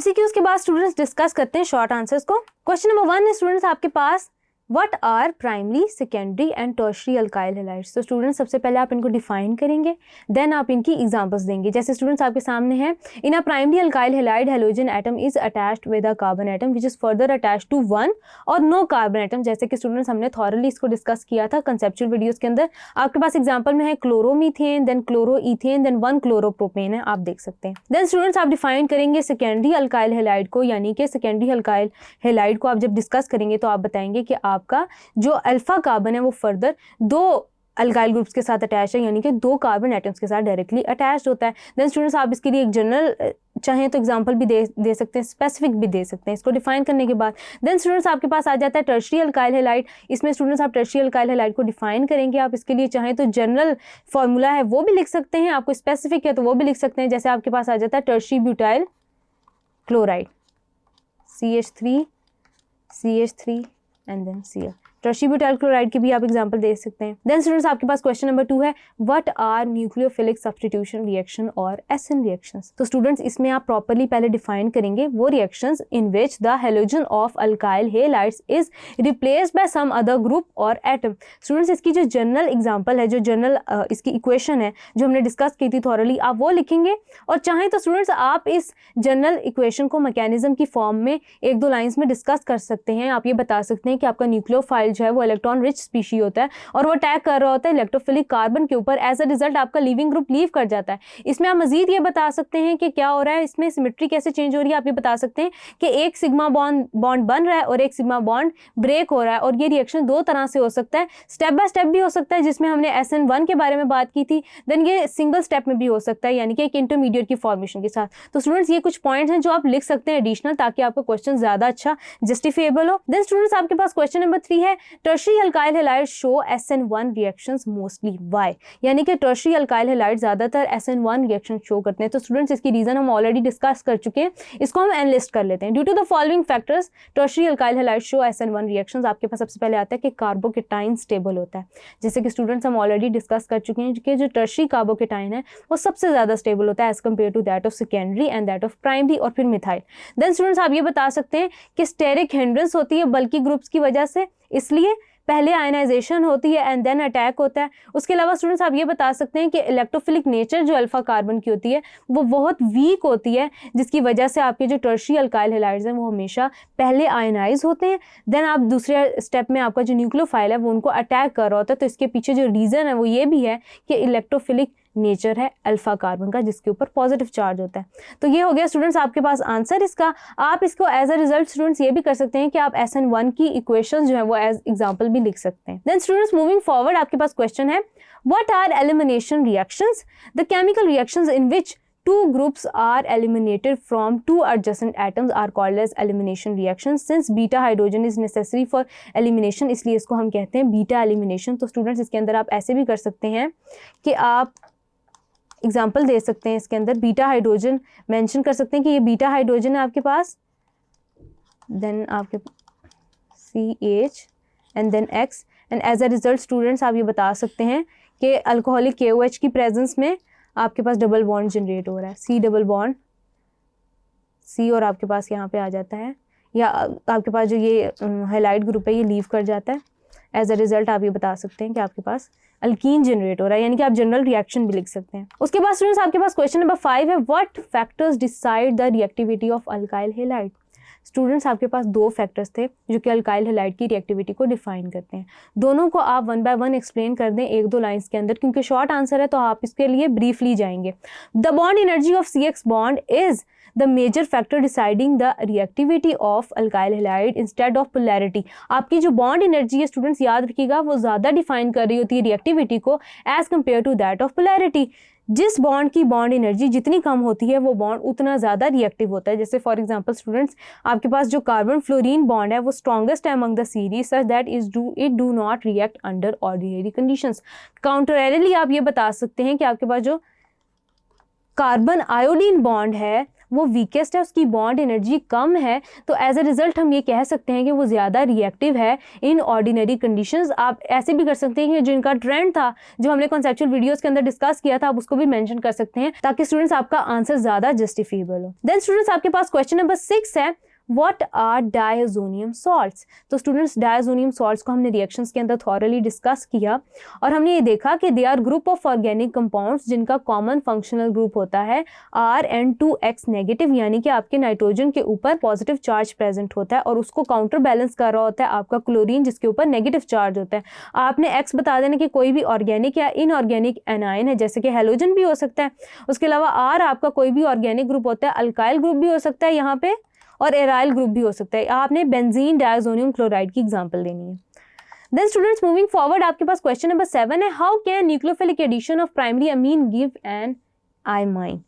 MCQs के बाद students discuss करते हैं शॉर्ट आंसर्स को। क्वेश्चन नंबर 1 है स्टूडेंट्स आपके पास, what are primary, secondary and tertiary alkyl halides. तो स्टूडेंट्स सबसे पहले आप इनको डिफाइन करेंगे, देन आप इनकी एग्जांपल्स देंगे। जैसे स्टूडेंट्स आपके सामने है, in a primary alkyl halide halogen atom is attached with a carbon atom which is further attached to one और नो कार्बन एटम। जैसे कि स्टूडेंट्स हमने थॉरली इसको डिस्कस किया था कंसेप्चुअल वीडियोस के अंदर। आपके पास एग्जाम्पल में है chloromethane, then chloroethane, then 1 chloropropane है, आप देख सकते हैं। देन स्टूडेंट्स आप डिफाइन करेंगे सेकेंडरी अल्काइल हैलाइड को, यानी कि सेकेंडरी अल्काइल हैलाइड को आप जब डिस्कस करेंगे तो आप बताएंगे कि आपका जो अल्फा कार्बन है वो फर्दर 2 अल्काइल ग्रुप्स के साथ अटैच है, यानी कि 2 कार्बन एटम्स के साथ डायरेक्टली अटैच्ड होता है। देन स्टूडेंट्स आप इसके लिए एक जनरल चाहें तो एग्जांपल भी दे सकते हैं, स्पेसिफिक भी दे सकते हैं इसको डिफाइन करने के बाद। देन स्टूडेंट्स आपके पास आ जाता है टर्शियरी अल्काइल हैलाइड। इसमें स्टूडेंट्स आप टर्शियरी अल्काइल हैलाइड को डिफाइन करेंगे। आप इसके लिए चाहें तो जनरल फॉर्मूला है वो भी लिख सकते हैं, आपको स्पेसिफिक है तो वो भी लिख सकते हैं। जैसे आपके पास आ जाता है tertiary butyl chloride, CH3 and then Cl। Tertiary butyl chloride के भी आप एग्जांपल दे सकते हैं। देन स्टूडेंट्स आपके पास क्वेश्चन नंबर 2 है, what are nucleophilic substitution reaction और एसिन रिएक्शंस। तो स्टूडेंट्स इसमें आप प्रॉपर्ली पहले डिफाइन करेंगे वो reactions in which the halogen of alkyl halides is replaced by some other group or atom. Students इसकी जो जनरल एग्जांपल है, जो जनरल इसकी इक्वेशन है जो हमने डिस्कस की थी थॉरली, आप वो लिखेंगे। और चाहें तो स्टूडेंट्स आप इस जनरल इक्वेशन को मैकेनिज्म की फॉर्म में 1-2 लाइंस में डिस्कस कर सकते हैं। आप ये बता सकते हैं कि आपका न्यूक्लियोफाइल जो है वो इलेक्ट्रॉन रिच स्पीशी होता है और वो अटैक कर रहा होता है इलेक्ट्रोफिलिक कार्बन के ऊपर। एज अ रिजल्ट आपका लीविंग ग्रुप लीव कर जाता है। इसमें आप मजीद ये बता सकते हैं कि क्या हो रहा है, इसमें सिमेट्री कैसे चेंज हो रही है। आप ये बता सकते हैं कि एक सिग्मा बॉन्ड बन रहा है और एक सिग्मा बॉन्ड ब्रेक हो रहा है, और ये रिएक्शन 2 तरह से हो सकता है। स्टेप बाय स्टेप भी हो सकता है जिसमें हमने SN1 के बारे में बात की थी, देन ये सिंगल स्टेप में भी हो सकता है, यानी कि एक इंटरमीडिएट की फॉर्मेशन के साथ। तो स्टूडेंट्स ये कुछ पॉइंट्स हैं जो आप लिख सकते हैं एडिशनल, ताकि आपका क्वेश्चन ज्यादा अच्छा जस्टिफिएबल हो। देन स्टूडेंट्स आपके पास क्वेश्चन नंबर 3 है, tertiary alkyl halide show SN1 reactions mostly why. यानी कि टर्शियरी अल्काइल हैलाइड ज्यादातर SN1 रिएक्शन शो करते हैं। तो स्टूडेंट्स इसकी रीजन हम ऑलरेडी डिस्कस कर चुके हैं, इसको हम एनलिस्ट कर लेते हैं। Due to the following factors tertiary alkyl halide show SN1 reactions. आपके पास सबसे पहले आता है कि कार्बोकेटाइन स्टेबल होता है। जैसे कि स्टूडेंट्स हम ऑलरेडी डिस्कस कर चुके हैं कि जो टर्शियरी कार्बोकेटाइन है वो सबसे ज्यादा स्टेबल होता है as compared to that of secondary and that of primary और फिर मिथाइल। देन स्टूडेंट्स आप ये बता सकते हैं कि स्टेरिक हिंड्रेंस होती है बल्कि ग्रुप्स की वजह से, इसलिए पहले आयनाइजेशन होती है एंड देन अटैक होता है। उसके अलावा स्टूडेंट्स आप ये बता सकते हैं कि इलेक्ट्रोफिलिक नेचर जो अल्फा कार्बन की होती है वो बहुत वीक होती है, जिसकी वजह से आपके जो टर्शियरी अल्काइल हैलाइड्स हैं वो हमेशा पहले आयनाइज होते हैं, देन आप दूसरे स्टेप में आपका जो न्यूक्लियोफाइल है वो उनको अटैक कर रहा होता है। तो इसके पीछे जो रीज़न है वो ये भी है कि इलेक्ट्रोफिलिक नेचर है अल्फा कार्बन का, जिसके ऊपर पॉजिटिव चार्ज होता है। तो ये हो गया स्टूडेंट्स आपके पास आंसर इसका। आप इसको एज अ रिजल्ट स्टूडेंट्स ये भी कर सकते हैं कि आप SN1 की इक्वेशंस जो है वो एज एग्जांपल भी लिख सकते हैं। देन स्टूडेंट्स मूविंग फॉरवर्ड आपके पास क्वेश्चन है, what are elimination reactions, the chemical reactions in which 2 groups are eliminated from 2 adjacent atoms are called as elimination reactions since beta hydrogen is necessary for elimination, इसलिए इसको हम कहते हैं beta elimination. तो students इसके अंदर आप ऐसे भी कर सकते हैं कि आप एग्जाम्पल दे सकते हैं, इसके अंदर बीटा हाइड्रोजन मेंशन कर सकते हैं कि ये बीटा हाइड्रोजन है आपके पास, देन आपके CH and then X, and as a result students आप ये बता सकते हैं कि अल्कोहलिक KOH की प्रेजेंस में आपके पास डबल बॉन्ड जनरेट हो रहा है, C डबल बॉन्ड C, और आपके पास यहाँ पे आ जाता है, या आपके पास जो ये हैलाइड ग्रुप है ये लीव कर जाता है। एज अ रिजल्ट आप ये बता सकते हैं कि आपके पास अल्कीन जनरेट हो रहा है, यानी कि आप जनरल रिएक्शन भी लिख सकते हैं। उसके बाद स्टूडेंट्स आपके पास क्वेश्चन नंबर 5 है, what factors decide the reactivity of alkyl halide. Students आपके पास 2 फैक्टर्स थे जो कि अल्काइल हैलाइड की रिएक्टिविटी को डिफाइन करते हैं। दोनों को आप 1 बाय 1 एक्सप्लेन कर दें 1-2 लाइंस के अंदर, क्योंकि शॉर्ट आंसर है तो आप इसके लिए ब्रीफली जाएंगे। The bond energy of CX bond is the major factor deciding the reactivity of alkyl halide instead of polarity. आपकी जो बॉन्ड एनर्जी है स्टूडेंट्स याद रखिएगा वो ज़्यादा डिफाइन कर रही होती है रिएक्टिविटी को as compared to that of polarity. जिस बॉन्ड की बॉन्ड एनर्जी जितनी कम होती है वो बॉन्ड उतना ज़्यादा रिएक्टिव होता है। जैसे फॉर एग्जांपल स्टूडेंट्स आपके पास जो कार्बन फ्लोरीन बॉन्ड है वो स्ट्रॉन्गेस्ट है among the series such that it do not react under ordinary conditions. काउंटरली आप ये बता सकते हैं कि आपके पास जो कार्बन आयोडीन बॉन्ड है वो वीकेस्ट है, उसकी बॉन्ड एनर्जी कम है, तो एज अ रिजल्ट हम ये कह सकते हैं कि वो ज़्यादा रिएक्टिव है इन ऑर्डिनरी कंडीशंस। आप ऐसे भी कर सकते हैं कि जो इनका ट्रेंड था, जो हमने कॉन्सेप्चुअल वीडियोस के अंदर डिस्कस किया था, आप उसको भी मेंशन कर सकते हैं ताकि स्टूडेंट्स आपका आंसर ज़्यादा जस्टिफिएबल हो। देन स्टूडेंट्स आपके पास क्वेश्चन नंबर 6 है, What are diazonium salts? तो स्टूडेंट्स डायजोनियम सॉल्ट्स को हमने रिएक्शंस के अंदर थॉरली डिस्कस किया और हमने ये देखा कि they are group of organic compounds जिनका कॉमन फंक्शनल ग्रुप होता है Rn2x नेगेटिव, यानी कि आपके नाइट्रोजन के ऊपर पॉजिटिव चार्ज प्रेजेंट होता है और उसको काउंटर बैलेंस कर रहा होता है आपका क्लोरीन जिसके ऊपर नेगेटिव चार्ज होता है। आपने x बता देना कि कोई भी ऑर्गेनिक या इनऑर्गेनिक एनाइन है, जैसे कि हेलोजन भी हो सकता है। उसके अलावा R आपका कोई भी ऑर्गेनिक ग्रुप होता है, अल्काइल ग्रुप भी हो सकता है यहाँ पे और एराइल ग्रुप भी हो सकता है। आपने बेंजीन डायजोनियम क्लोराइड की एग्जांपल देनी है। देन स्टूडेंट्स मूविंग फॉरवर्ड आपके पास क्वेश्चन नंबर 7 है, how can nucleophilic addition of primary amine give an imine?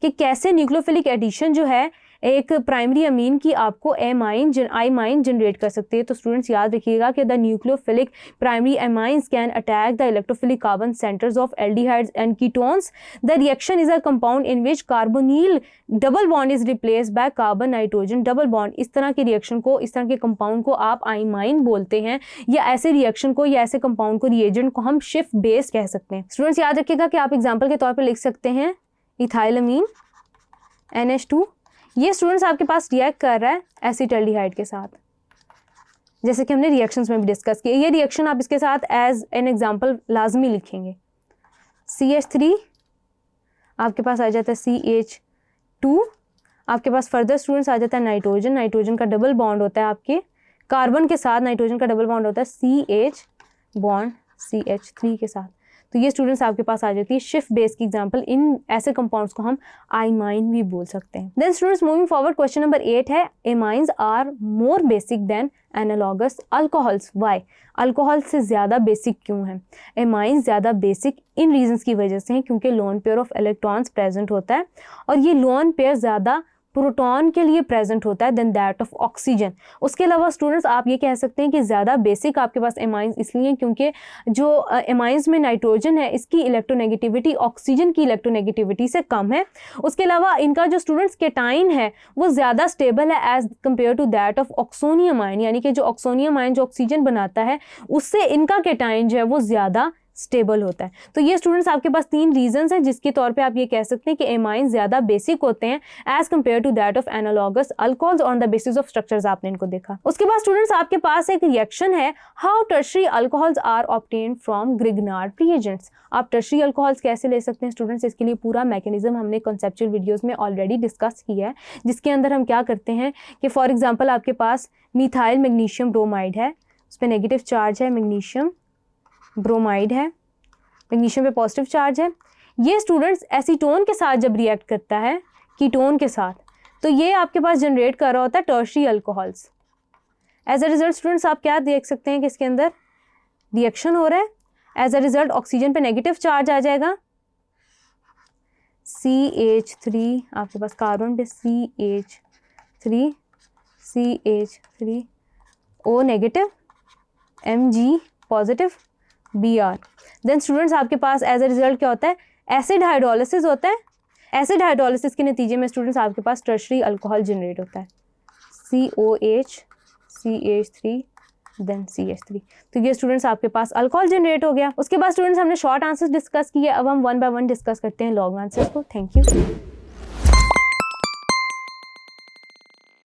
कि कैसे न्यूक्लियोफिलिक एडिशन जो है एक प्राइमरी अमीन की आपको आइमाइन जनरेट कर सकते हैं। तो स्टूडेंट्स याद रखिएगा कि the nucleophilic primary amines can attack the electrophilic carbon centres of aldehydes and ketones. The reaction is a compound in which carbonyl double bond is replaced by carbon nitrogen double bond. इस तरह के reaction को, इस तरह के compound को आप आइमाइन बोलते हैं, या ऐसे रिएक्शन को या ऐसे कंपाउंड को, रिएजेंट को हम शिफ्ट बेस कह सकते हैं। स्टूडेंट्स याद रखिएगा कि आप एग्जाम्पल के तौर पर लिख सकते हैं इथाइलमीन NH2, ये स्टूडेंट्स आपके पास रिएक्ट कर रहा है एसिटाल्डिहाइड के साथ, जैसे कि हमने रिएक्शंस में भी डिस्कस किया। ये रिएक्शन आप इसके साथ एज एन एग्जांपल लाजमी लिखेंगे। CH3 आपके पास आ जाता है CH2, आपके पास फर्दर स्टूडेंट्स आ जाता है नाइट्रोजन। नाइट्रोजन का डबल बॉन्ड होता है आपके कार्बन के साथ, नाइट्रोजन का डबल बॉन्ड होता है CH बॉन्ड CH3 के साथ। तो ये स्टूडेंट्स आपके पास आ जाती है शिफ्ट बेस की एग्जांपल। इन ऐसे कंपाउंड्स को हम आइमाइन भी बोल सकते हैं। Then students moving forward question number 8 है, amines are more basic than analogous alcohols, why? Alcohol से ज़्यादा बेसिक क्यों है? एमाइंस ज़्यादा बेसिक इन रीजंस की वजह से हैं क्योंकि lone pair of electrons present होता है और ये लोन पेयर ज़्यादा प्रोटॉन के लिए प्रेजेंट होता है देन दैट ऑफ ऑक्सीजन। उसके अलावा स्टूडेंट्स आप ये कह सकते हैं कि ज़्यादा बेसिक आपके पास एमाइंस इसलिए क्योंकि जो एमाइंस में नाइट्रोजन है इसकी इलेक्ट्रोनेगेटिविटी ऑक्सीजन की इलेक्ट्रोनेगेटिविटी से कम है। उसके अलावा इनका जो स्टूडेंट्स केटाइन है वो ज़्यादा स्टेबल है as compared to that of oxonium ion, यानी कि जो ऑक्सोनियम आयन जो ऑक्सीजन बनाता है उससे इनका केटाइन जो है वो ज़्यादा स्टेबल होता है। तो ये स्टूडेंट्स आपके पास 3 रीजंस हैं जिसके तौर पे आप ये कह सकते हैं कि एमाइन ज़्यादा बेसिक होते हैं as compared to that of analogous alcohols on the basis of structures. आपने इनको देखा। उसके बाद स्टूडेंट्स आपके पास एक रिएक्शन है, how tertiary alcohols are obtained from Grignard reagents. आप टर्शरी अल्कोहल्स कैसे ले सकते हैं स्टूडेंट्स? इसके लिए पूरा मैकेनिज्म हमने कॉन्सेप्चुअल वीडियोस में ऑलरेडी डिस्कस किया है, जिसके अंदर हम क्या करते हैं कि फॉर एग्जाम्पल आपके पास मिथाइल मैग्नीशियम ब्रोमाइड है, उस पर नेगेटिव चार्ज है, मैग्नीशियम ब्रोमाइड है, मैग्नीशियम पे पॉजिटिव चार्ज है। ये स्टूडेंट्स एसीटोन के साथ जब रिएक्ट करता है कीटोन के साथ, तो ये आपके पास जनरेट कर रहा होता है tertiary alcohols. As a result students आप क्या देख सकते हैं कि इसके अंदर रिएक्शन हो रहा है, एज अ रिजल्ट ऑक्सीजन पे नेगेटिव चार्ज आ जाएगा, CH3 आपके पास कार्बन पे CH3 O negative, Mg positive, Br। Then students आपके पास एज अ रिजल्ट क्या होता है? एसिड हाइड्रोलिसिस होता है। एसिड हाइड्रोलिसिस के नतीजे में स्टूडेंट्स आपके पास टर्शरी अल्कोहल जनरेट होता है, COH CH3 देन CH3। तो ये स्टूडेंट्स आपके पास अल्कोहल जनरेट हो गया। उसके बाद स्टूडेंट्स हमने शॉर्ट आंसर्स डिस्कस किए, अब हम 1 बाय 1 डिस्कस करते हैं लॉन्ग आंसर्स को। Thank you.